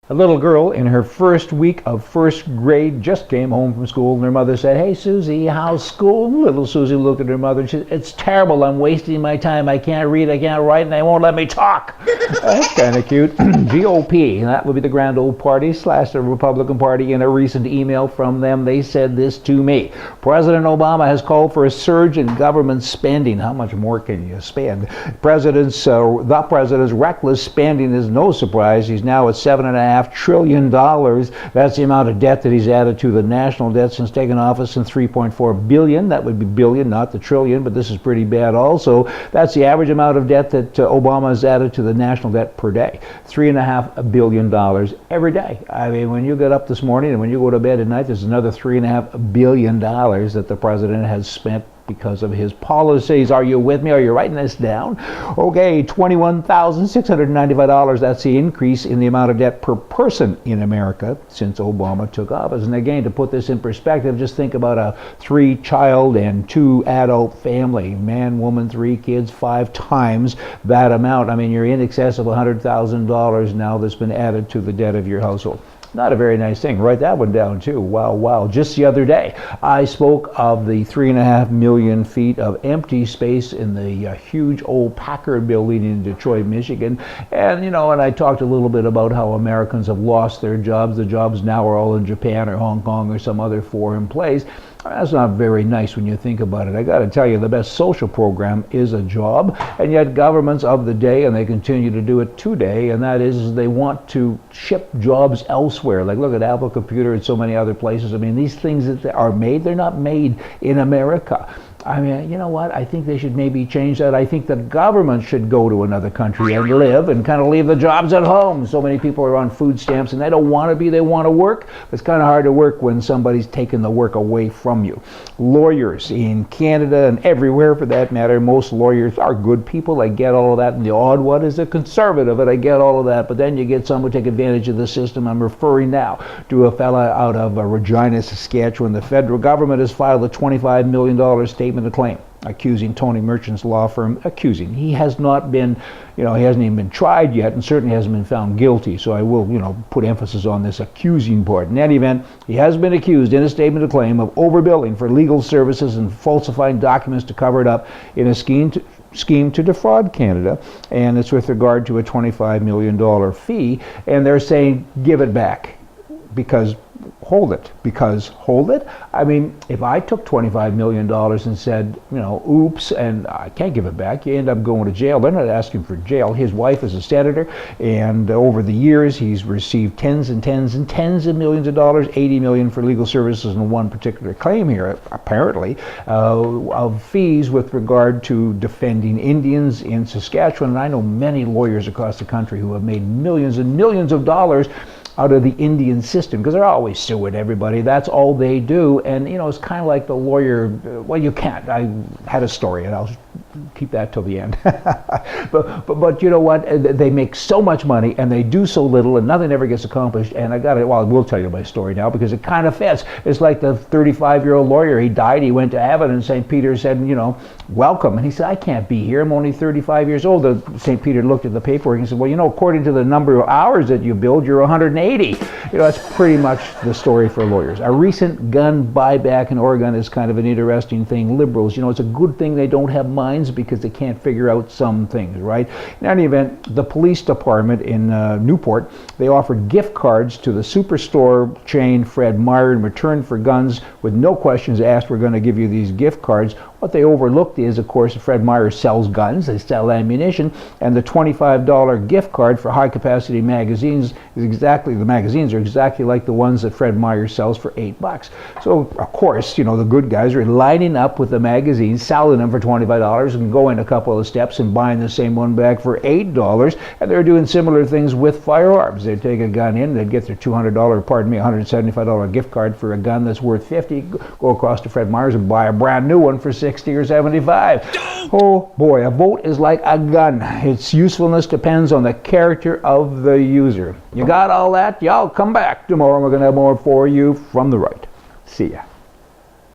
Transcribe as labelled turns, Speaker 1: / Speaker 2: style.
Speaker 1: A little girl in her first week of first grade just came home from school, and her mother said, "Hey, Susie, how's school?" Little Susie looked at her mother and said, "It's terrible. I'm wasting my time. I can't read, I can't write, and they won't let me talk." That's kind of cute. GOP, that would be the Grand Old Party / the Republican Party. In a recent email from them, they said this to me: President Obama has called for a surge in government spending. How much more can you spend? The president's reckless spending is no surprise. He's now at $7.5 trillion. That's the amount of debt that he's added to the national debt since taking office, in $3.4 billion. That would be billion, not the trillion, but this is pretty bad also. That's the average amount of debt that Obama has added to the national debt per day. $3.5 billion every day. I mean, when you get up this morning and when you go to bed at night, there's another $3.5 billion that the president has spent because of his policies. Are you with me? Are you writing this down? Okay, $21,695. That's the increase in the amount of debt per person in America since Obama took office. And again, to put this in perspective, just think about a 3-child and 2-adult family. Man, woman, 3 kids, 5 times that amount. I mean, you're in excess of $100,000 now that's been added to the debt of your household. Not a very nice thing. Write that one down too. Wow. Just the other day, I spoke of the 3.5 million feet of empty space in the huge old Packard building in Detroit, Michigan. And, and I talked a little bit about how Americans have lost their jobs. The jobs now are all in Japan or Hong Kong or some other foreign place. That's not very nice when you think about it. I got to tell you, the best social program is a job, and yet governments of the day, and they continue to do it today, and that is they want to ship jobs elsewhere. Like, look at Apple Computer and so many other places. I mean, these things that are made, they're not made in America. I mean, you know what? I think they should maybe change that. I think the government should go to another country and live and kind of leave the jobs at home. So many people are on food stamps and they don't want to be, they want to work. It's kind of hard to work when somebody's taking the work away from you. Lawyers in Canada and everywhere for that matter, most lawyers are good people. I get all of that. And the odd one is a conservative, and I get all of that. But then you get some who take advantage of the system. I'm referring now to a fella out of Regina, Saskatchewan. The federal government has filed a $25 million statement of claim accusing Tony Merchant's law firm. He has not been, he hasn't even been tried yet, and certainly hasn't been found guilty. So I will, put emphasis on this accusing part. In any event, he has been accused in a statement of claim of overbilling for legal services and falsifying documents to cover it up in a scheme to defraud Canada, and it's with regard to a $25 million fee, and they're saying give it back because hold it. I mean, if I took $25 million and said, oops, and I can't give it back, you end up going to jail. They're not asking for jail. His wife is a senator, and over the years he's received tens and tens of millions of dollars, $80 million for legal services in one particular claim here, apparently, of fees with regard to defending Indians in Saskatchewan. And I know many lawyers across the country who have made millions and millions of dollars out of the Indian system, because they're always suing everybody. That's all they do. And it's kind of like the lawyer, well, you can't. I had a story, and I'll keep that till the end. but you know what? They make so much money, and they do so little, and nothing ever gets accomplished. And I will tell you my story now, because it kind of fits. It's like the 35-year-old lawyer. He died, he went to heaven, and St. Peter said, welcome. And he said, I can't be here. I'm only 35 years old. St. Peter looked at the paperwork and said, well, according to the number of hours that you billed, you're 180. That's pretty much the story for lawyers. A recent gun buyback in Oregon is kind of an interesting thing. Liberals, it's a good thing they don't have minds, because they can't figure out some things, right? In any event, the police department in Newport, they offered gift cards to the superstore chain Fred Meyer in return for guns with no questions asked. We're going to give you these gift cards. What they overlooked is, of course, Fred Meyer sells guns, they sell ammunition, and the $25 gift card for high-capacity magazines the magazines are exactly like the ones that Fred Meyer sells for $8. So, of course, the good guys are lining up with the magazines, selling them for $25, and going a couple of steps and buying the same one back for $8, and they're doing similar things with firearms. They'd take a gun in, they'd get their $175 gift card for a gun that's worth $50, go across to Fred Meyer's and buy a brand new one for $60 or $75. Oh boy, a vote is like a gun. Its usefulness depends on the character of the user. You got all that? Y'all come back tomorrow. We're going to have more for you from the right. See ya.